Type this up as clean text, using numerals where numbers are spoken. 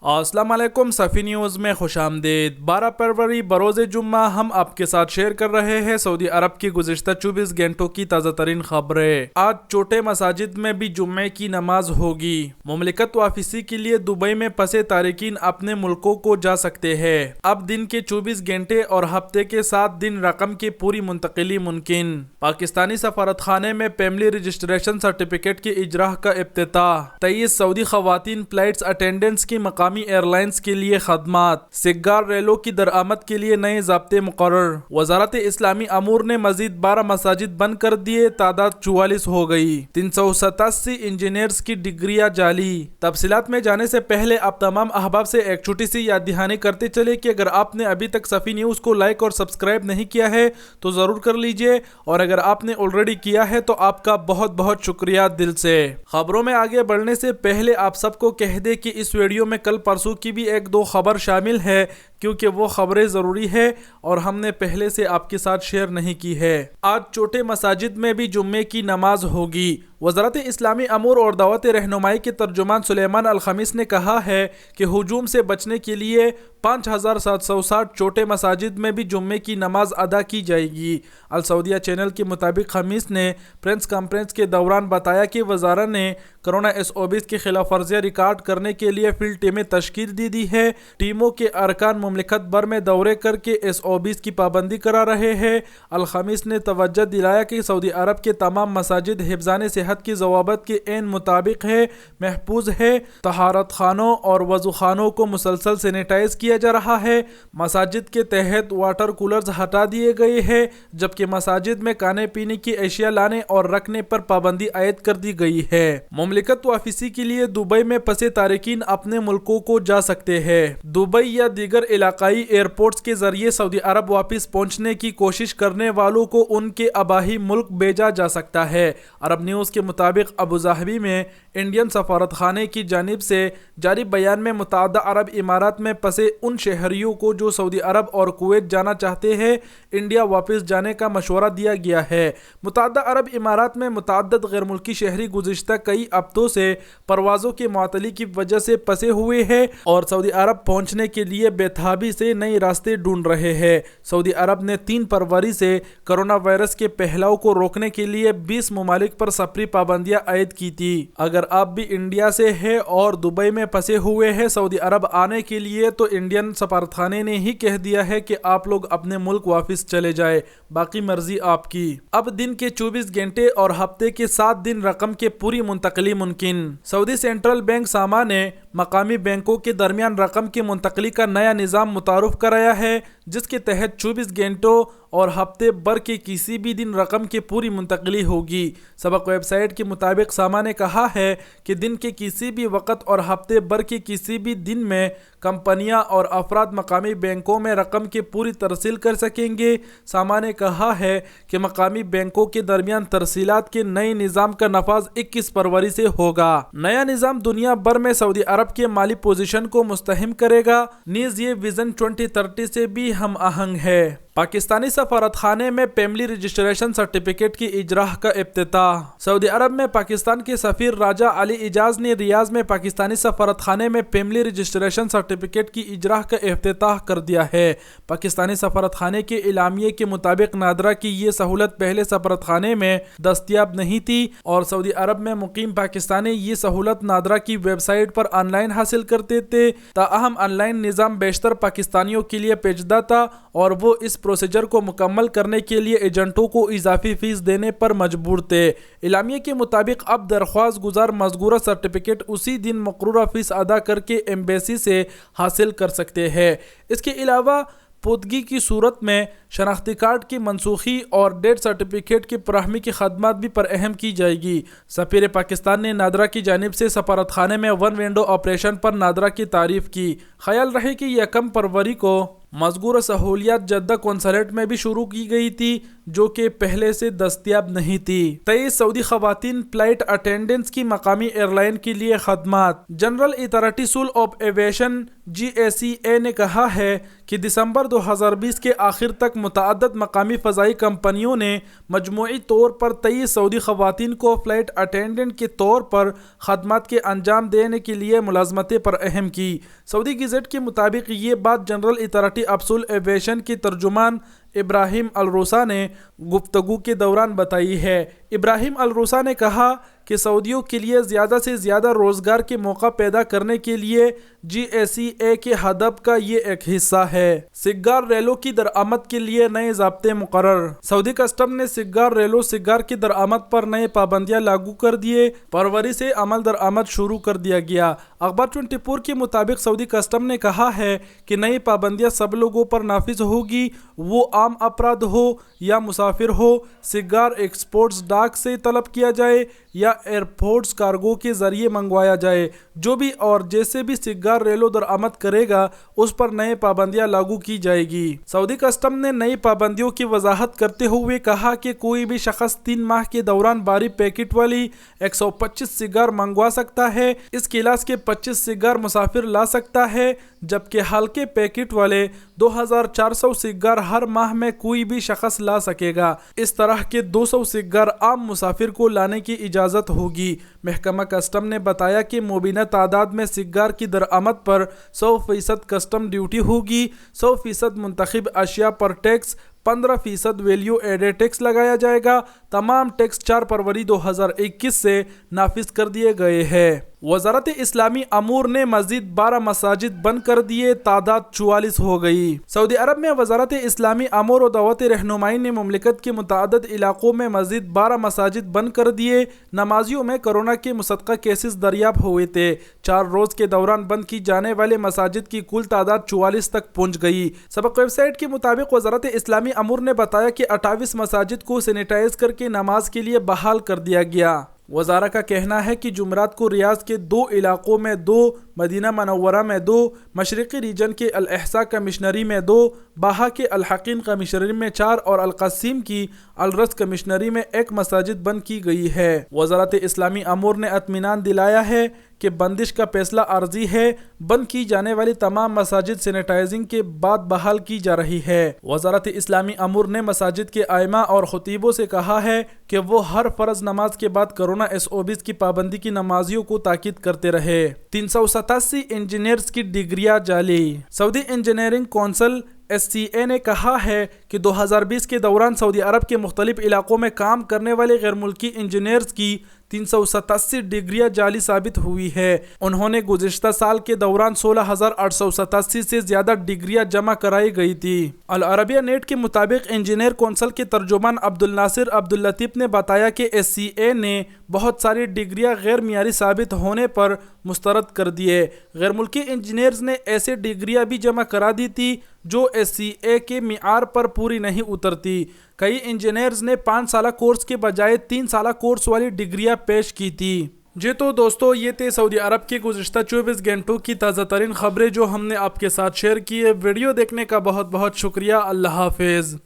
السلام علیکم صفی نیوز میں خوش آمدید۔ 12 فروری بروز جمعہ ہم آپ کے ساتھ شیئر کر رہے ہیں سعودی عرب کی گزشتہ 24 گھنٹوں کی تازہ ترین خبریں۔ آج چھوٹے مساجد میں بھی جمعے کی نماز ہوگی۔ مملکت واپسی کے لیے دبئی میں پھنسے تارکین اپنے ملکوں کو جا سکتے ہیں۔ اب دن کے 24 گھنٹے اور ہفتے کے 7 دن رقم کی پوری منتقلی ممکن۔ پاکستانی سفارت خانے میں فیملی رجسٹریشن سرٹیفکیٹ کے اجراء کا افتتاح۔ 23 سعودی خواتین فلائٹس اٹینڈنٹس کی مقامی ایئر لائنز کے لیے خدمات۔ سگار ریلوں کی درآمد کے لیے نئے ضابطے مقرر۔ وزارت اسلامی امور نے مزید 12 مساجد بند کر دیے، تعداد 44 ہو گئی۔ 387 انجینئرز کی ڈگریاں جعلی۔ تفصیلات میں جانے سے پہلے آپ تمام احباب سے ایک چھوٹی سی یاد دہانی کرتے چلے کہ اگر آپ نے ابھی تک صفی نیوز کو لائک اور سبسکرائب نہیں کیا ہے تو ضرور کر لیجئے، اور اگر آپ نے آلریڈی کیا ہے تو آپ کا بہت بہت شکریہ دل سے۔ خبروں میں آگے بڑھنے سے پہلے آپ سب کو کہہ دے کہ اس ویڈیو میں کل پرسوں کی بھی 1-2 خبر شامل ہے، کیونکہ وہ خبریں ضروری ہے اور ہم نے پہلے سے آپ کے ساتھ شیئر نہیں کی ہے۔ آج چھوٹے مساجد میں بھی جمعے کی نماز ہوگی۔ وزارت اسلامی امور اور دعوت رہنمائی کے ترجمان سلیمان الخمیس نے کہا ہے کہ ہجوم سے بچنے کے لیے 5760 چھوٹے مساجد میں بھی جمعے کی نماز ادا کی جائے گی۔ السعودیہ چینل کے مطابق خمیس نے پریس کانفرنس کے دوران بتایا کہ وزارت نے کرونا SOPs کی خلاف ورزیاں ریکارڈ کرنے کے لیے فیلڈ ٹیمیں تشکیل دی ہے۔ ٹیموں کے ارکان مملکت بھر میں دورے کر کے SOPs کی پابندی کرا رہے ہیں۔ الخمیس نے توجہ دلایا کہ سعودی عرب کے تمام مساجد حفظان صحت کی ضوابط کے عین مطابق ہے، محفوظ ہے۔ طہارت خانوں اور وضو خانوں کو مسلسل سینیٹائز کیا جا رہا ہے۔ مساجد کے تحت واٹر کولرز ہٹا دیے گئے ہیں، جبکہ مساجد میں کھانے پینے کی اشیاء لانے اور رکھنے پر پابندی عائد کر دی گئی ہے۔ مملکت واپسی کے لیے دبئی میں پھنسے تارکین اپنے ملکوں کو جا سکتے ہیں۔ دبئی یا دیگر علاقائی ایئرپورٹس کے ذریعے سعودی عرب واپس پہنچنے کی کوشش کرنے والوں کو ان کے آبائی ملک بھیجا جا سکتا ہے۔ عرب نیوز کے مطابق ابوظہبی میں انڈین سفارت خانے کی جانب سے جاری بیان میں متحدہ عرب امارات میں پھنسے ان شہریوں کو جو سعودی عرب اور کویت جانا چاہتے ہیں، انڈیا واپس جانے کا مشورہ دیا گیا ہے۔ متحدہ عرب امارات میں متعدد غیر ملکی شہری گزشتہ کئی ہفتوں سے پروازوں کی معطلی کی وجہ سے پھنسے ہوئے ہیں اور سعودی عرب پہنچنے کے لیے بےتابی سے نئے راستے ڈھونڈ رہے ہیں۔ سعودی عرب نے 3 فروری سے کرونا وائرس کے پھیلاؤ کو روکنے کے لیے 20 ممالک پر سفری پابندیاں عائد کی تھی۔ اگر آپ بھی انڈیا سے ہیں اور دبئی میں پھنسے ہوئے ہیں سعودی عرب آنے کے لیے، تو انڈین سفارتخانے نے ہی کہہ دیا ہے کہ آپ لوگ اپنے ملک واپس چلے جائے، باقی مرضی آپ کی۔ اب دن کے 24 گھنٹے اور ہفتے کے 7 دن رقم کے پوری منتقلی ممکن۔ سعودی سینٹرل بینک ساما نے مقامی بینکوں کے درمیان رقم کی منتقلی کا نیا نظام متعارف کرایا ہے، جس کے تحت 24 گھنٹوں اور ہفتے بھر کے کسی بھی دن رقم کی پوری منتقلی ہوگی۔ سبق ویب سائٹ کے مطابق ساما نے کہا ہے کہ دن کے کسی بھی وقت اور ہفتے بھر کے کسی بھی دن میں کمپنیاں اور افراد مقامی بینکوں میں رقم کی پوری ترسیل کر سکیں گے۔ ساما نے کہا ہے کہ مقامی بینکوں کے درمیان ترسیلات کے نئے نظام کا نفاذ 21 فروری سے ہوگا۔ نیا نظام دنیا بھر میں سعودی عرب کے مالی پوزیشن کو مستحکم کرے گا، نیز یہ ویژن 2030 سے بھی ہم آہنگ ہے۔ پاکستانی سفارت خانے میں فیملی رجسٹریشن سرٹیفکیٹ کی اجراء کا افتتاح۔ سعودی عرب میں پاکستان کے سفیر راجہ علی اعجاز نے ریاض میں پاکستانی سفارت خانے میں فیملی رجسٹریشن سرٹیفکیٹ کی اجراء کا افتتاح کر دیا ہے۔ پاکستانی سفارت خانے کے اعلامیے کے مطابق نادرا کی یہ سہولت پہلے سفارت خانے میں دستیاب نہیں تھی اور سعودی عرب میں مقیم پاکستانی یہ سہولت نادرا کی ویب سائٹ پر آن لائن حاصل کرتے تھے، تاہم آن لائن نظام بیشتر پاکستانیوں کے لیے پیچیدہ تھا اور وہ اس پروسیجر کو مکمل کرنے کے لیے ایجنٹوں کو اضافی فیس دینے پر مجبور تھے۔ اعلامیے کے مطابق اب درخواست گزار مذکورہ سرٹیفکیٹ اسی دن مقررہ فیس ادا کر کے ایمبیسی سے حاصل کر سکتے ہیں۔ اس کے علاوہ پودگی کی صورت میں شناختی کارڈ کی منسوخی اور ڈیتھ سرٹیفکیٹ کی فراہمی کی خدمات بھی فراہم کی جائے گی۔ سفیر پاکستان نے نادرا کی جانب سے سفارت خانے میں ون ونڈو آپریشن پر نادرا کی تعریف کی۔ خیال رہے کہ 1 فروری کو مذکورہ سہولیات جدہ قونصلیٹ میں بھی شروع کی گئی تھی، جو کہ پہلے سے دستیاب نہیں تھی۔ 23 سعودی خواتین فلائٹ اٹینڈنٹس کی مقامی ایئر لائن کے لیے خدمات۔ General Authority Civil of Aviation GACA نے کہا ہے کہ دسمبر 2020 کے آخر تک متعدد مقامی فضائی کمپنیوں نے مجموعی طور پر 23 سعودی خواتین کو فلائٹ اٹینڈنٹ کے طور پر خدمات کے انجام دینے کے لیے ملازمتیں فراہم کی۔ سعودی گزٹ کے مطابق یہ بات General Authority of Civil Aviation کے ترجمان ابراہیم الروسا نے گفتگو کے دوران بتائی ہے۔ ابراہیم الروسا نے کہا کہ سعودیوں کے لیے زیادہ سے زیادہ روزگار کے موقع پیدا کرنے کے لیے GACA کے ہدف کا یہ ایک حصہ ہے۔ سگار ریلوں کی درآمد کے لیے نئے ضابطے مقرر۔ سعودی کسٹم نے سگار ریلوں سگار کی درآمد پر نئے پابندیاں لاگو کر دیے۔ فروری سے عمل درآمد شروع کر دیا گیا۔ اخبار 24 کے مطابق سعودی کسٹم نے کہا ہے کہ نئی پابندیاں سب لوگوں پر نافذ ہوگی، وہ عام افراد ہو یا مسافر ہو۔ سگار ایکسپورٹس ڈاک سے طلب کیا جائے یا ایئرپورٹس کارگو کے ذریعے منگوایا جائے، جو بھی اور جیسے بھی سگار ریلو درآمد کرے گا اس پر نئے پابندیاں لاگو کی جائے گی۔ سعودی کسٹم نے نئی پابندیوں کی وضاحت کرتے ہوئے کہا کہ کوئی بھی شخص 3 ماہ کے دوران باری پیکٹ والی 125 سگار منگوا سکتا ہے۔ اس کلاس کے 25 سگار مسافر لا سکتا ہے، جبکہ ہلکے پیکٹ والے 2400 سگار ہر ماہ میں کوئی بھی شخص لا سکے گا۔ اس طرح کے 200 سگار عام مسافر کو لانے کی اجازت ہوگی۔ محکمہ کسٹم نے بتایا کہ مبینہ تعداد میں سگار کی درآمد پر 100% کسٹم ڈیوٹی ہوگی، 100% منتخب اشیاء پر ٹیکس، 15% ویلیو ایڈڈ ٹیکس لگایا جائے گا۔ تمام ٹیکس 4 فروری 2021 سے نافذ کر دیے گئے ہیں۔ وزارت اسلامی امور نے مزید 12 مساجد بند کر دیے، تعداد 44 ہو گئی۔ سعودی عرب میں وزارت اسلامی امور و دعوت رہنمائی نے مملکت کے متعدد علاقوں میں مزید 12 مساجد بند کر دیے۔ نمازیوں میں کورونا کے مصدقہ کیسز دریافت ہوئے تھے۔ 4 روز کے دوران بند کی جانے والے مساجد کی کل تعداد 44 تک پہنچ گئی۔ سبق ویب سائٹ کے مطابق وزارت اسلامی امور نے بتایا کہ 28 مساجد کو سینیٹائز کر کے نماز کے لیے بحال کر دیا گیا۔ وزارہ کا کہنا ہے کہ جمعرات کو ریاض کے 2 علاقوں میں 2، مدینہ منورہ میں 2، مشرقی ریجن کے الاحساء کمشنری میں 2، باہا کے الحقین کمشنری میں 4 اور القصیم کی الرس کمشنری میں 1 مساجد بند کی گئی ہے۔ وزارت اسلامی امور نے اطمینان دلایا ہے کہ بندش کا فیصلہ عارضی ہے، بند کی جانے والی تمام مساجد سینیٹائزنگ کے بعد بحال کی جا رہی ہے۔ وزارت اسلامی امور نے مساجد کے ائمہ اور خطیبوں سے کہا ہے کہ وہ ہر فرض نماز کے بعد کورونا SOPs کی پابندی کی نمازیوں کو تاکید کرتے رہے۔ 387 انجینئرز کی ڈگریاں جعلی۔ سعودی انجینئرنگ کونسل SCA نے کہا ہے کہ 2020 کے دوران سعودی عرب کے مختلف علاقوں میں کام کرنے والے غیر ملکی انجینئرز کی 387 ڈگریاں جعلی ثابت ہوئی ہے۔ انہوں نے گزشتہ سال کے دوران 16,887 سے زیادہ ڈگریاں جمع کرائی گئی تھی۔ العربیہ نیٹ کے مطابق انجینئر کونسل کے ترجمان عبدالناصر عبداللطیف نے بتایا کہ SCA نے بہت ساری ڈگریاں غیر معیاری ثابت ہونے پر مسترد کر دیے۔ غیر ملکی انجینئرز نے ایسے ڈگریاں بھی جمع کرا دی تھی جو SCA کے معیار پر پوری نہیں اترتی۔ کئی انجینئرز نے 5 سالہ کورس کے بجائے 3 سالہ کورس والی ڈگریاں پیش کی تھی۔ جی تو دوستو، یہ تھے سعودی عرب کے گزشتہ 24 گھنٹوں کی تازہ ترین خبریں جو ہم نے آپ کے ساتھ شیئر کی ہے۔ ویڈیو دیکھنے کا بہت بہت شکریہ۔ اللہ حافظ۔